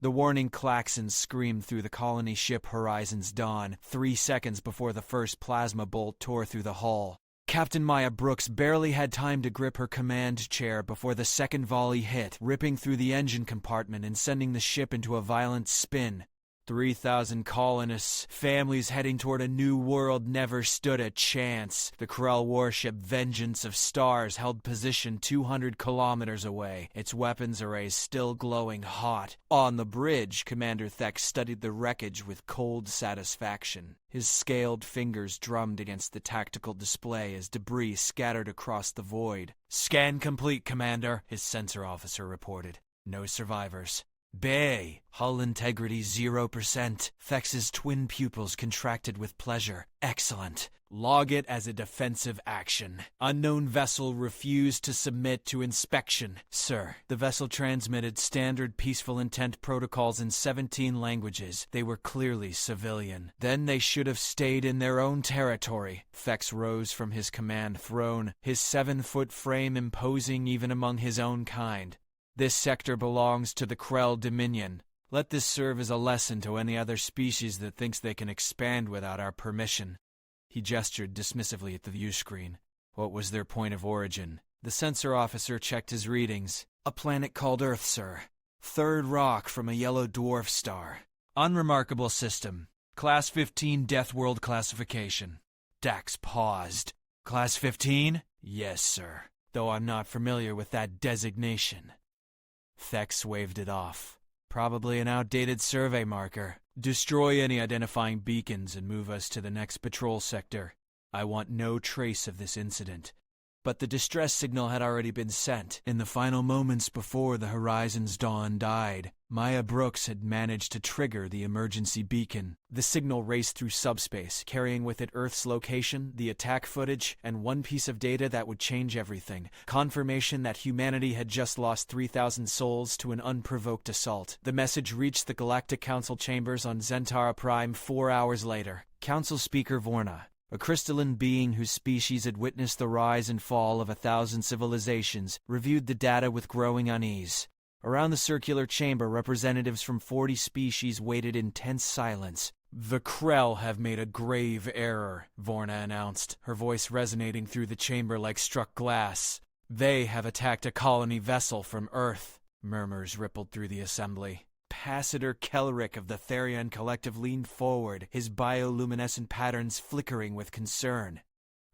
The warning klaxons screamed through the colony ship Horizon's Dawn, 3 seconds before the first plasma bolt tore through the hull. Captain Maya Brooks barely had time to grip her command chair before the second volley hit, ripping through the engine compartment and sending the ship into a violent spin. 3,000 colonists, families heading toward a new world, never stood a chance. The Krell warship Vengeance of Stars held position 200 kilometers away, its weapons arrays still glowing hot. On the bridge, Commander Thex studied the wreckage with cold satisfaction. His scaled fingers drummed against the tactical display as debris scattered across the void. "Scan complete, Commander," his sensor officer reported. "No survivors." "Bay, hull integrity 0%. Thex's twin pupils contracted with pleasure. Excellent. Log it as a defensive action. Unknown vessel refused to submit to inspection, sir." The vessel transmitted standard peaceful intent protocols in 17 languages. They were clearly civilian. Then they should have stayed in their own territory. Thex rose from his command throne, his 7-foot frame imposing even among his own kind. "This sector belongs to the Krell Dominion. Let this serve as a lesson to any other species that thinks they can expand without our permission." He gestured dismissively at the view screen. What was their point of origin? The sensor officer checked his readings. "A planet called Earth, sir. 3rd rock from a yellow dwarf star. Unremarkable system. Class-15 Deathworld classification." Dax paused. "Class-15? Yes, sir. Though I'm not familiar with that designation." Thex waved it off. "Probably an outdated survey marker. Destroy any identifying beacons and move us to the next patrol sector. I want no trace of this incident." But the distress signal had already been sent. In the final moments before the Horizon's Dawn died, Maya Brooks had managed to trigger the emergency beacon. The signal raced through subspace, carrying with it Earth's location, the attack footage, and one piece of data that would change everything: confirmation that humanity had just lost 3,000 souls to an unprovoked assault. The message reached the Galactic Council chambers on Zentara Prime 4 hours later. Council Speaker Vorna, a crystalline being whose species had witnessed the rise and fall of 1,000 civilizations, reviewed the data with growing unease. Around the circular chamber, representatives from 40 species waited in tense silence. "The Krell have made a grave error," Vorna announced, her voice resonating through the chamber like struck glass. "They have attacked a colony vessel from Earth." Murmurs rippled through the assembly. Ambassador Kellerick of the Therian Collective leaned forward, his bioluminescent patterns flickering with concern.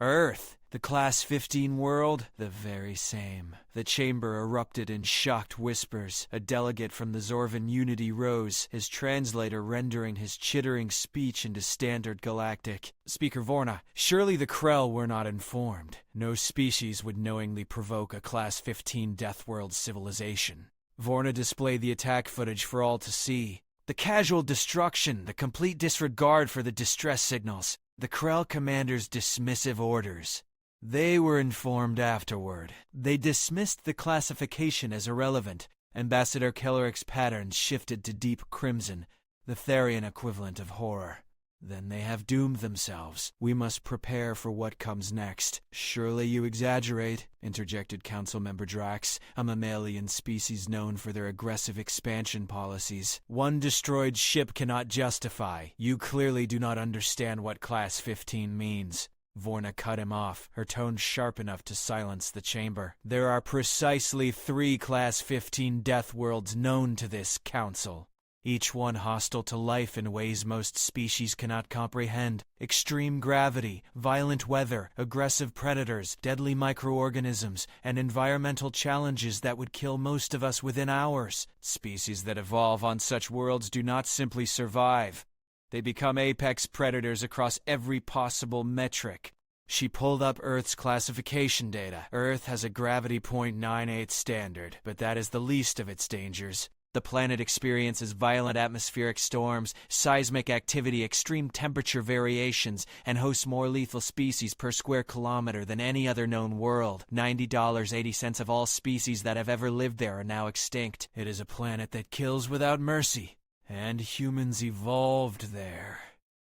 "Earth? The Class-15 world? The very same." The chamber erupted in shocked whispers. A delegate from the Zorvan Unity rose, his translator rendering his chittering speech into standard galactic. "Speaker Vorna, surely the Krell were not informed. No species would knowingly provoke a Class-15 Deathworld civilization." Vorna displayed the attack footage for all to see. The casual destruction, the complete disregard for the distress signals, the Krell commander's dismissive orders. They were informed afterward. They dismissed the classification as irrelevant. Ambassador Kellerick's patterns shifted to deep crimson, the Therian equivalent of horror. "Then they have doomed themselves. We must prepare for what comes next." "Surely you exaggerate," interjected Council Member Drax, a mammalian species known for their aggressive expansion policies. "One destroyed ship cannot justify. You clearly do not understand what Class-15 means." Vorna cut him off, her tone sharp enough to silence the chamber. "There are precisely 3 Class-15 Deathworlds known to this Council. Each one hostile to life in ways most species cannot comprehend. Extreme gravity, violent weather, aggressive predators, deadly microorganisms, and environmental challenges that would kill most of us within hours. Species that evolve on such worlds do not simply survive. They become apex predators across every possible metric." She pulled up Earth's classification data. Earth has a gravity .98 standard, but that is the least of its dangers. The planet experiences violent atmospheric storms, seismic activity, extreme temperature variations, and hosts more lethal species per square kilometer than any other known world. $90.80 of all species that have ever lived there are now extinct. It is a planet that kills without mercy. And humans evolved there,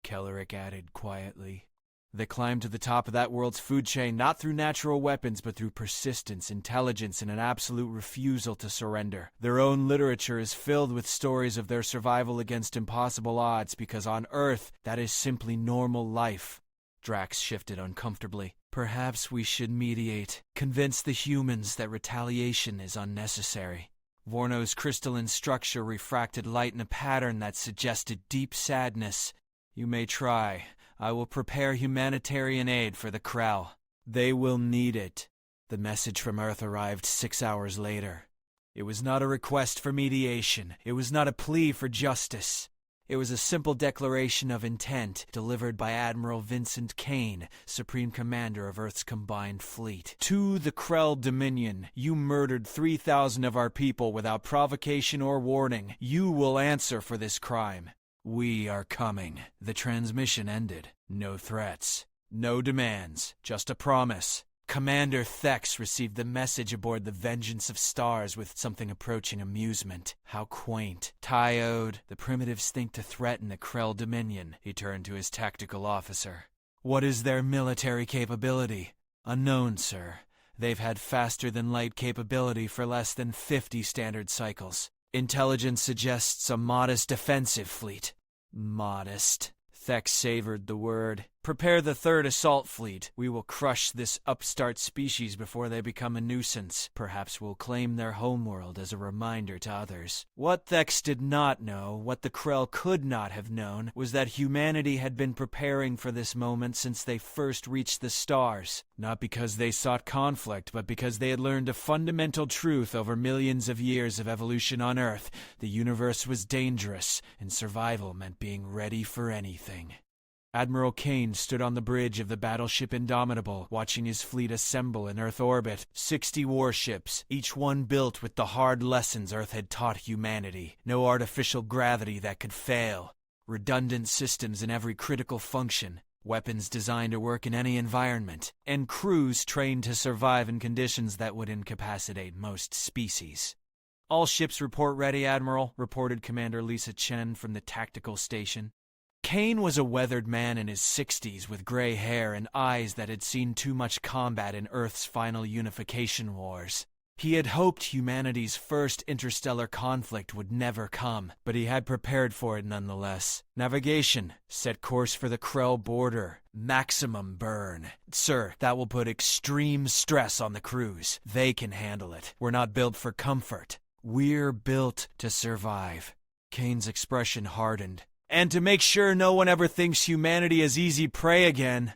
Kellerick added quietly. They climbed to the top of that world's food chain not through natural weapons but through persistence, intelligence, and an absolute refusal to surrender. Their own literature is filled with stories of their survival against impossible odds because on Earth, that is simply normal life. Drax shifted uncomfortably. Perhaps we should mediate, convince the humans that retaliation is unnecessary. Vorno's crystalline structure refracted light in a pattern that suggested deep sadness. You may try. I will prepare humanitarian aid for the Krell. They will need it. The message from Earth arrived 6 hours later. It was not a request for mediation. It was not a plea for justice. It was a simple declaration of intent delivered by Admiral Vincent Kane, Supreme Commander of Earth's combined fleet. To the Krell Dominion, you murdered 3,000 of our people without provocation or warning. You will answer for this crime. We are coming. The transmission ended. No threats. No demands. Just a promise. Commander Thex received the message aboard the Vengeance of Stars with something approaching amusement. How quaint. Tired, the primitives think to threaten the Krell Dominion. He turned to his tactical officer. What is their military capability? Unknown, sir. They've had faster-than-light capability for less than 50 standard cycles. Intelligence suggests a modest defensive fleet. Modest. Thex savored the word. Prepare the third assault fleet. We will crush this upstart species before they become a nuisance. Perhaps we'll claim their homeworld as a reminder to others. What Thex did not know, what the Krell could not have known, was that humanity had been preparing for this moment since they first reached the stars. Not because they sought conflict, but because they had learned a fundamental truth over millions of years of evolution on Earth. The universe was dangerous, and survival meant being ready for anything. Admiral Kane stood on the bridge of the battleship Indomitable, watching his fleet assemble in Earth orbit. 60 warships, each one built with the hard lessons Earth had taught humanity. No artificial gravity that could fail. Redundant systems in every critical function. Weapons designed to work in any environment. And crews trained to survive in conditions that would incapacitate most species. All ships report ready, Admiral, reported Commander Lisa Chen from the tactical station. Kane was a weathered man in his 60s with gray hair and eyes that had seen too much combat in Earth's final unification wars. He had hoped humanity's first interstellar conflict would never come, but he had prepared for it nonetheless. Navigation. Set course for the Krell border. Maximum burn. Sir, that will put extreme stress on the crews. They can handle it. We're not built for comfort. We're built to survive. Kane's expression hardened. And to make sure no one ever thinks humanity is easy prey again.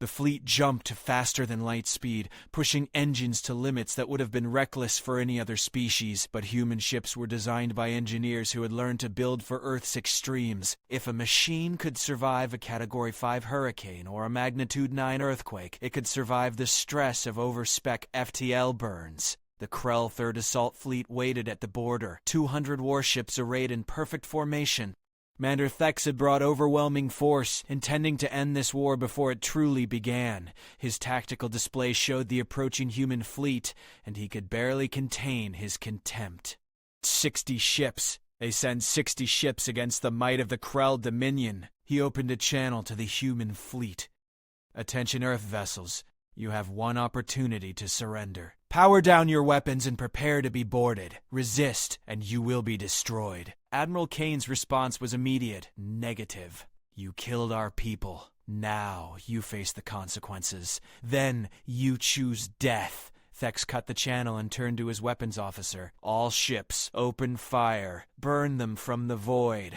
The fleet jumped to faster-than-light speed, pushing engines to limits that would have been reckless for any other species, but human ships were designed by engineers who had learned to build for Earth's extremes. If a machine could survive a Category 5 hurricane or a Magnitude 9 earthquake, it could survive the stress of overspec FTL burns. The Krell Third Assault Fleet waited at the border, 200 warships arrayed in perfect formation. Commander Thex had brought overwhelming force, intending to end this war before it truly began. His tactical display showed the approaching human fleet, and he could barely contain his contempt. 60 ships. They send 60 ships against the might of the Krell Dominion. He opened a channel to the human fleet. Attention Earth vessels. You have one opportunity to surrender. Power down your weapons and prepare to be boarded. Resist, and you will be destroyed. Admiral Kane's response was immediate, negative. You killed our people. Now you face the consequences. Then you choose death. Thex cut the channel and turned to his weapons officer. All ships, open fire. Burn them from the void.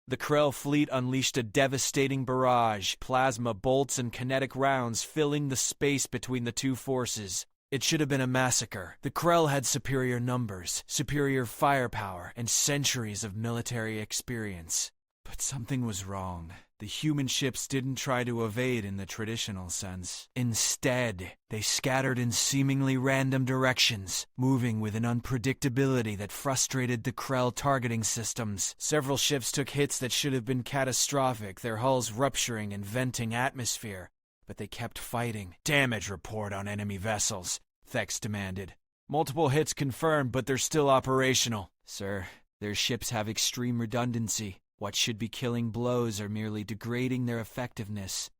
The Krell fleet unleashed a devastating barrage, plasma bolts and kinetic rounds filling the space between the two forces. It should have been a massacre. The Krell had superior numbers, superior firepower, and centuries of military experience. But something was wrong. The human ships didn't try to evade in the traditional sense. Instead, they scattered in seemingly random directions, moving with an unpredictability that frustrated the Krell targeting systems. Several ships took hits that should have been catastrophic, their hulls rupturing and venting atmosphere. But they kept fighting. Damage report on enemy vessels, Thex demanded. Multiple hits confirmed, but they're still operational. Sir, their ships have extreme redundancy. What should be killing blows are merely degrading their effectiveness.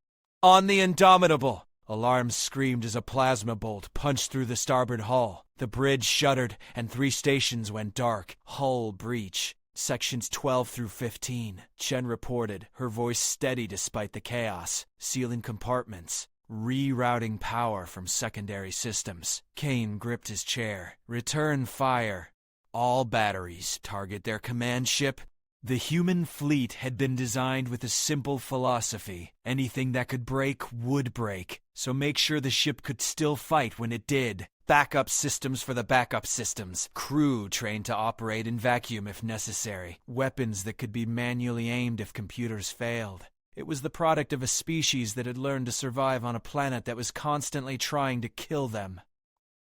On the Indomitable! Alarms screamed as a plasma bolt punched through the starboard hull. The bridge shuddered, and 3 stations went dark. Hull breach. Sections 12 through 15. Chen reported, her voice steady despite the chaos. Sealing compartments. Rerouting power from secondary systems. Kane gripped his chair. Return fire. All batteries target their command ship. The human fleet had been designed with a simple philosophy. Anything that could break would break, so make sure the ship could still fight when it did. Backup systems for the backup systems. Crew trained to operate in vacuum if necessary. Weapons that could be manually aimed if computers failed. It was the product of a species that had learned to survive on a planet that was constantly trying to kill them.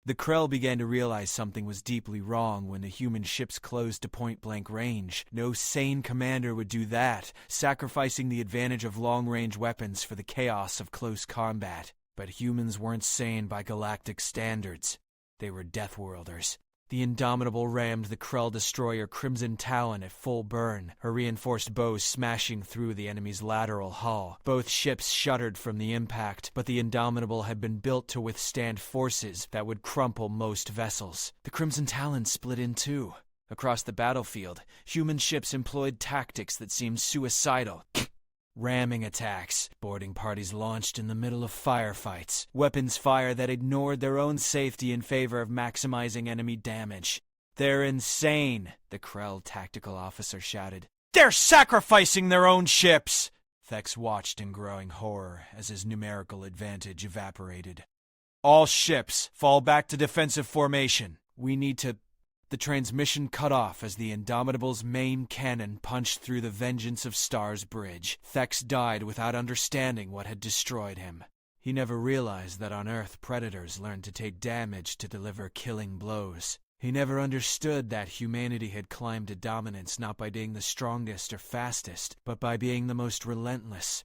The Krell began to realize something was deeply wrong when the human ships closed to point-blank range. No sane commander would do that, sacrificing the advantage of long-range weapons for the chaos of close combat. But humans weren't sane by galactic standards. They were Deathworlders. The Indomitable rammed the Krell destroyer Crimson Talon at full burn, her reinforced bows smashing through the enemy's lateral hull. Both ships shuddered from the impact, but the Indomitable had been built to withstand forces that would crumple most vessels. The Crimson Talon split in two. Across the battlefield, human ships employed tactics that seemed suicidal. Ramming attacks, boarding parties launched in the middle of firefights, weapons fire that ignored their own safety in favor of maximizing enemy damage. "They're insane," the Krell tactical officer shouted. "They're sacrificing their own ships!" Thex watched in growing horror as his numerical advantage evaporated. "All ships, fall back to defensive formation. We need to..." The transmission cut off as the Indomitable's main cannon punched through the Vengeance of Stars bridge. Thex died without understanding what had destroyed him. He never realized that on Earth predators learned to take damage to deliver killing blows. He never understood that humanity had climbed to dominance not by being the strongest or fastest, but by being the most relentless.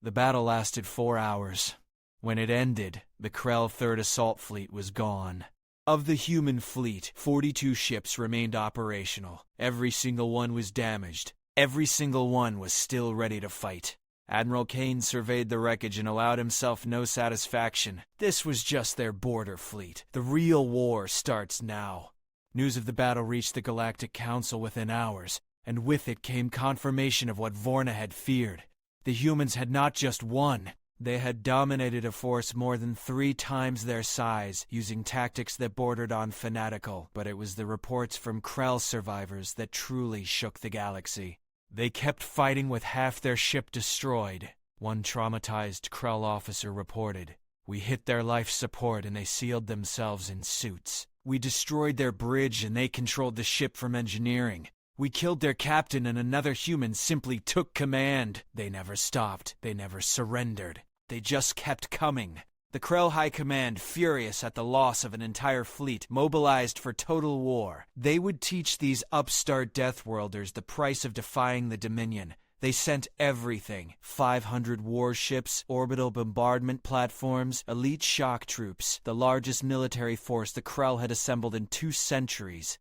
The battle lasted 4 hours. When it ended, the Krell Third Assault Fleet was gone. Of the human fleet, 42 ships remained operational. Every single one was damaged. Every single one was still ready to fight. Admiral Kane surveyed the wreckage and allowed himself no satisfaction. This was just their border fleet. The real war starts now. News of the battle reached the Galactic Council within hours, and with it came confirmation of what Vorna had feared. The humans had not just won. They had dominated a force more than 3 times their size, using tactics that bordered on fanatical, but it was the reports from Krell survivors that truly shook the galaxy. They kept fighting with half their ship destroyed. One traumatized Krell officer reported, "We hit their life support and they sealed themselves in suits. We destroyed their bridge and they controlled the ship from engineering. We killed their captain and another human simply took command. They never stopped. They never surrendered. They just kept coming." The Krell High Command, furious at the loss of an entire fleet, mobilized for total war. They would teach these upstart Deathworlders the price of defying the Dominion. They sent everything: 500 warships, orbital bombardment platforms, elite shock troops, the largest military force the Krell had assembled in 2 centuries.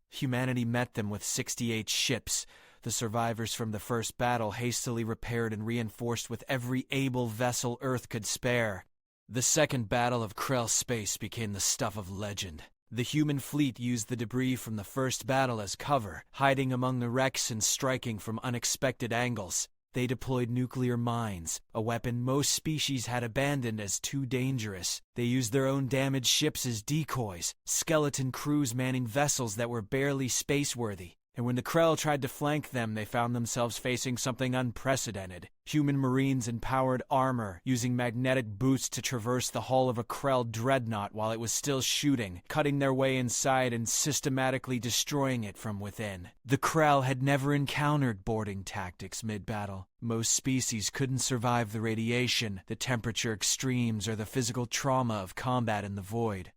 Humanity met them with 68 ships. The survivors from the first battle hastily repaired and reinforced with every able vessel Earth could spare. The second battle of Krell space became the stuff of legend. The human fleet used the debris from the first battle as cover, hiding among the wrecks and striking from unexpected angles. They deployed nuclear mines, a weapon most species had abandoned as too dangerous. They used their own damaged ships as decoys, skeleton crews manning vessels that were barely spaceworthy. And when the Krell tried to flank them, they found themselves facing something unprecedented. Human marines in powered armor, using magnetic boots to traverse the hull of a Krell dreadnought while it was still shooting, cutting their way inside and systematically destroying it from within. The Krell had never encountered boarding tactics mid-battle. Most species couldn't survive the radiation, the temperature extremes, or the physical trauma of combat in the void.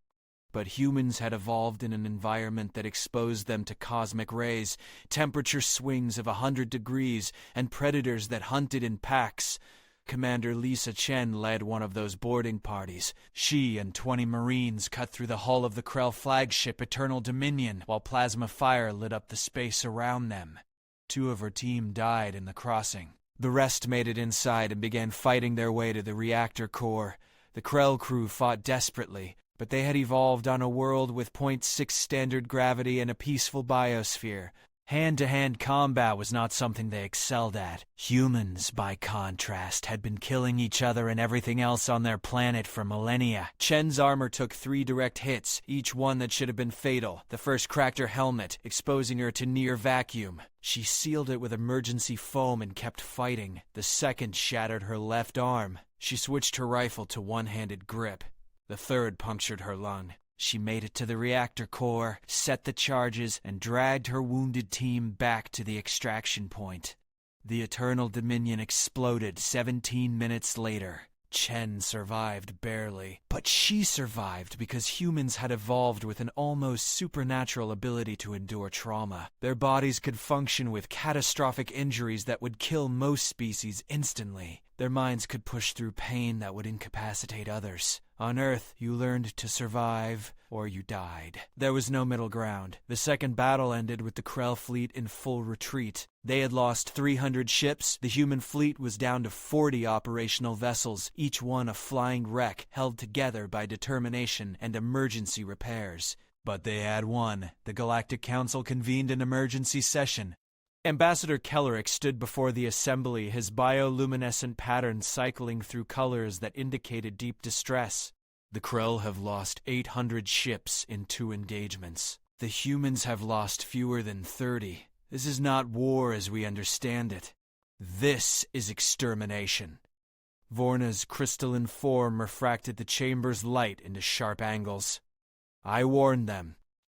But humans had evolved in an environment that exposed them to cosmic rays, temperature swings of 100 degrees, and predators that hunted in packs. Commander Lisa Chen led one of those boarding parties. She and 20 Marines cut through the hull of the Krell flagship Eternal Dominion, while plasma fire lit up the space around them. 2 of her team died in the crossing. The rest made it inside and began fighting their way to the reactor core. The Krell crew fought desperately, but they had evolved on a world with .6 standard gravity and a peaceful biosphere. Hand-to-hand combat was not something they excelled at. Humans, by contrast, had been killing each other and everything else on their planet for millennia. Chen's armor took 3 direct hits, each one that should have been fatal. The first cracked her helmet, exposing her to near vacuum. She sealed it with emergency foam and kept fighting. The second shattered her left arm. She switched her rifle to one-handed grip. The third punctured her lung. She made it to the reactor core, set the charges, and dragged her wounded team back to the extraction point. The Eternal Dominion exploded 17 minutes later. Chen survived barely, but she survived because humans had evolved with an almost supernatural ability to endure trauma. Their bodies could function with catastrophic injuries that would kill most species instantly. Their minds could push through pain that would incapacitate others. On Earth, you learned to survive, or you died. There was no middle ground. The second battle ended with the Krell fleet in full retreat. They had lost 300 ships. The human fleet was down to 40 operational vessels, each one a flying wreck held together by determination and emergency repairs. But they had won. The Galactic Council convened an emergency session. Ambassador Kellerick stood before the assembly, his bioluminescent pattern cycling through colors that indicated deep distress. The Krell have lost 800 ships in 2 engagements. The humans have lost fewer than 30. This is not war as we understand it. This is extermination. Vorna's crystalline form refracted the chamber's light into sharp angles. I warned them.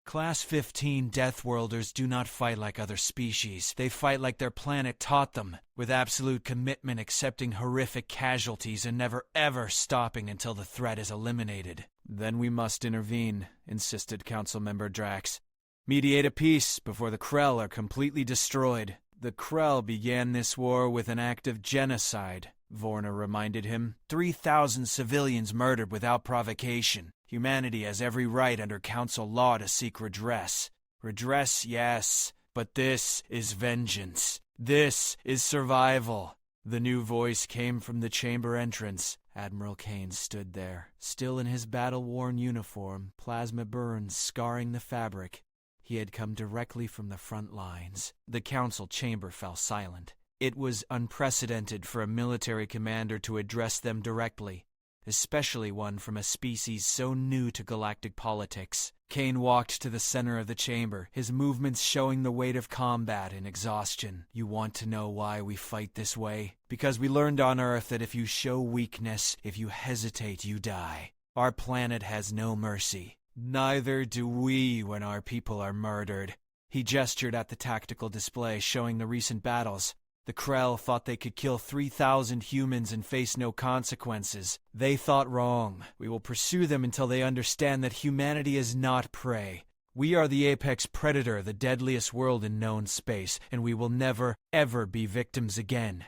Class-15 Deathworlders do not fight like other species. They fight like their planet taught them, with absolute commitment, accepting horrific casualties and never ever stopping until the threat is eliminated. Then we must intervene, insisted Council Member Drax. Mediate a peace before the Krell are completely destroyed. The Krell began this war with an act of genocide, Vorna reminded him. 3,000 civilians murdered without provocation. Humanity has every right under Council law to seek redress. Redress, yes, but this is vengeance. This is survival. The new voice came from the chamber entrance. Admiral Kane stood there, still in his battle-worn uniform, plasma burns scarring the fabric. He had come directly from the front lines. The Council chamber fell silent. It was unprecedented for a military commander to address them directly, especially one from a species so new to galactic politics. Kane walked to the center of the chamber, his movements showing the weight of combat and exhaustion. You want to know why we fight this way? Because we learned on Earth that if you show weakness, if you hesitate, you die. Our planet has no mercy. Neither do we when our people are murdered. He gestured at the tactical display showing the recent battles. The Krell thought they could kill 3,000 humans and face no consequences. They thought wrong. We will pursue them until they understand that humanity is not prey. We are the apex predator, the deadliest world in known space, and we will never, ever be victims again.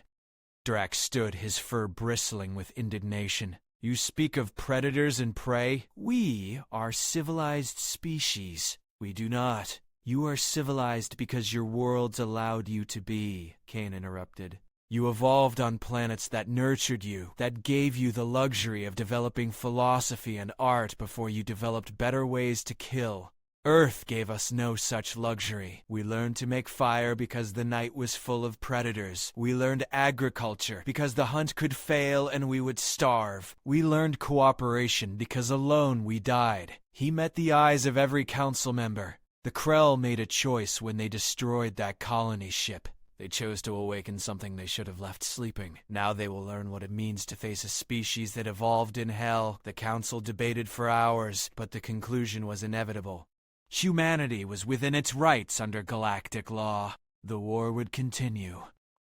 Drax stood, his fur bristling with indignation. You speak of predators and prey? We are civilized species. We do not. You are civilized because your worlds allowed you to be, Kane interrupted. You evolved on planets that nurtured you, that gave you the luxury of developing philosophy and art before you developed better ways to kill. Earth gave us no such luxury. We learned to make fire because the night was full of predators. We learned agriculture because the hunt could fail and we would starve. We learned cooperation because alone we died. He met the eyes of every council member. The Krell made a choice when they destroyed that colony ship. They chose to awaken something they should have left sleeping. Now they will learn what it means to face a species that evolved in hell. The Council debated for hours, but the conclusion was inevitable. Humanity was within its rights under galactic law. The war would continue.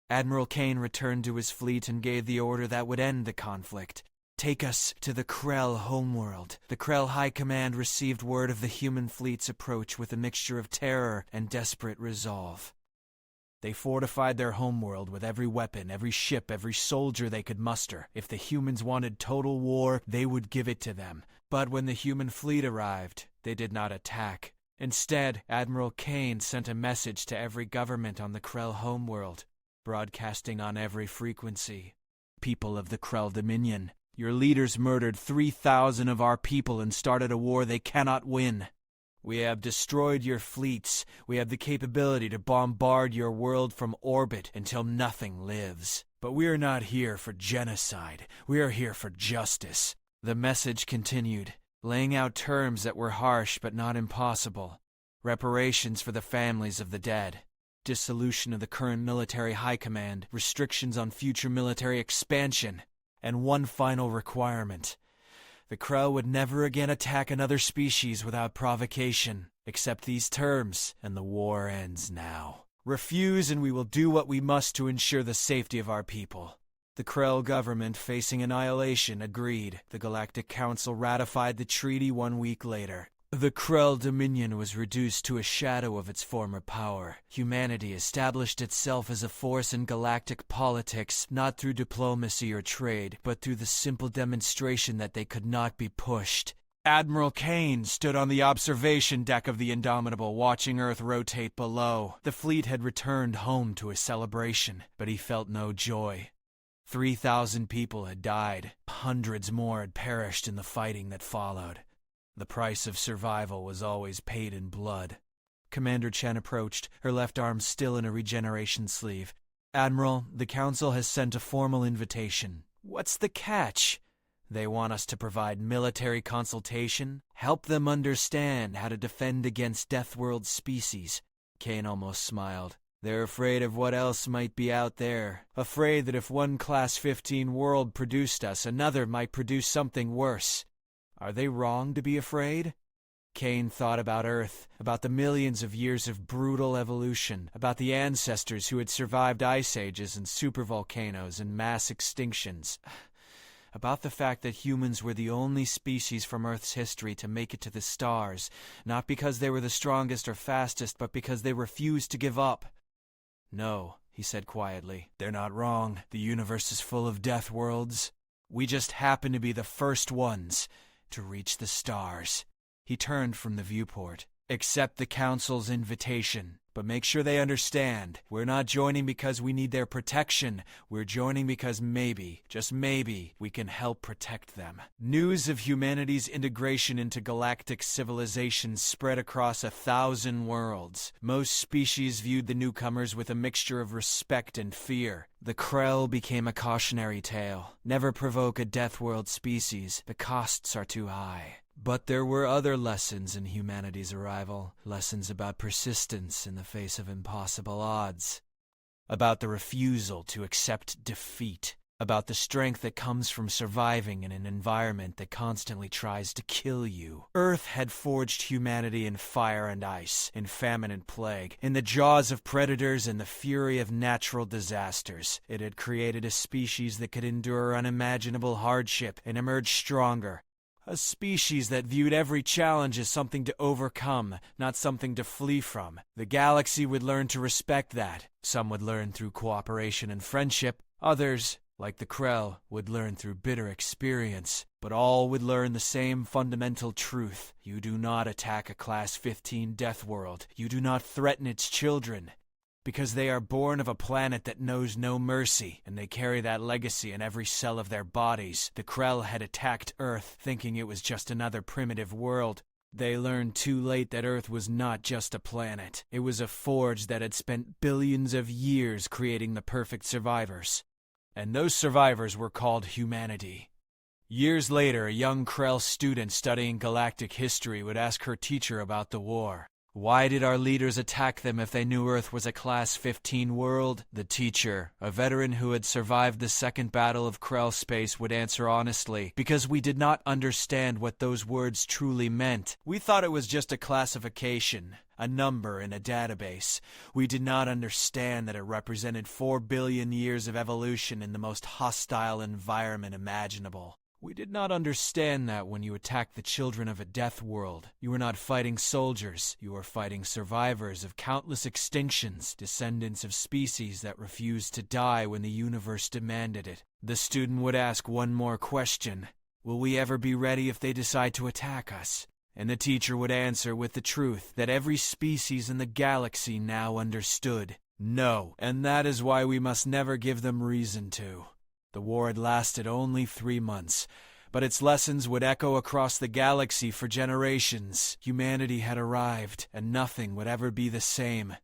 Admiral Kane returned to his fleet and gave the order that would end the conflict. Take us to the Krell homeworld. The Krell High Command received word of the human fleet's approach with a mixture of terror and desperate resolve. They fortified their homeworld with every weapon, every ship, every soldier they could muster. If the humans wanted total war, they would give it to them. But when the human fleet arrived, they did not attack. Instead, Admiral Kane sent a message to every government on the Krell homeworld. broadcasting on every frequency. People of the Krell Dominion, your leaders murdered 3,000 of our people and started a war they cannot win. We have destroyed your fleets. We have the capability to bombard your world from orbit until nothing lives. But we are not here for genocide. We are here for justice. The message continued, laying out terms that were harsh but not impossible. Reparations for the families of the dead. Dissolution of the current military high command. Restrictions on future military expansion. And one final requirement. The Krell would never again attack another species without provocation. Accept these terms, and the war ends now. Refuse, and we will do what we must to ensure the safety of our people. The Krell government, facing annihilation, agreed. The Galactic Council ratified the treaty 1 week later. The Krell Dominion was reduced to a shadow of its former power. Humanity established itself as a force in galactic politics, not through diplomacy or trade, but through the simple demonstration that they could not be pushed. Admiral Kane stood on the observation deck of the Indomitable, watching Earth rotate below. The fleet had returned home to a celebration, but he felt no joy. 3,000 people had died. Hundreds more had perished in the fighting that followed. The price of survival was always paid in blood. Commander Chen approached, her left arm still in a regeneration sleeve. Admiral, the Council has sent a formal invitation. What's the catch? They want us to provide military consultation, help them understand how to defend against Deathworld species. Kane almost smiled. They're afraid of what else might be out there. Afraid that if one Class-15 world produced us, another might produce something worse. Are they wrong to be afraid? Kane thought about Earth, about the millions of years of brutal evolution, about the ancestors who had survived ice ages and supervolcanoes and mass extinctions, about the fact that humans were the only species from Earth's history to make it to the stars, not because they were the strongest or fastest, but because they refused to give up. No, he said quietly, they're not wrong. The universe is full of death worlds. We just happen to be the first ones to reach the stars. He turned from the viewport. Accept the Council's invitation, but make sure they understand. We're not joining because we need their protection. We're joining because maybe, just maybe, we can help protect them. News of humanity's integration into galactic civilization spread across 1,000 worlds. Most species viewed the newcomers with a mixture of respect and fear. The Krell became a cautionary tale. Never provoke a Deathworld species. The costs are too high. But there were other lessons in humanity's arrival. Lessons about persistence in the face of impossible odds. About the refusal to accept defeat. About the strength that comes from surviving in an environment that constantly tries to kill you. Earth had forged humanity in fire and ice, in famine and plague, in the jaws of predators and the fury of natural disasters. It had created a species that could endure unimaginable hardship and emerge stronger. A species that viewed every challenge as something to overcome, not something to flee from. The galaxy would learn to respect that. Some would learn through cooperation and friendship. Others, like the Krell, would learn through bitter experience. But all would learn the same fundamental truth. You do not attack a Class-15 Deathworld. You do not threaten its children. Because they are born of a planet that knows no mercy, and they carry that legacy in every cell of their bodies. The Krell had attacked Earth, thinking it was just another primitive world. They learned too late that Earth was not just a planet. It was a forge that had spent billions of years creating the perfect survivors. And those survivors were called humanity. Years later, a young Krell student studying galactic history would ask her teacher about the war. Why did our leaders attack them if they knew Earth was a Class-15 world? The teacher, a veteran who had survived the second battle of Krell space, would answer honestly, because we did not understand what those words truly meant. We thought it was just a classification, a number in a database. We did not understand that it represented 4 billion years of evolution in the most hostile environment imaginable. We did not understand that when you attacked the children of a death world, you were not fighting soldiers, you were fighting survivors of countless extinctions, descendants of species that refused to die when the universe demanded it. The student would ask one more question. Will we ever be ready if they decide to attack us? And the teacher would answer with the truth that every species in the galaxy now understood. No, and that is why we must never give them reason to. The war had lasted only 3 months, but its lessons would echo across the galaxy for generations. Humanity had arrived, and nothing would ever be the same.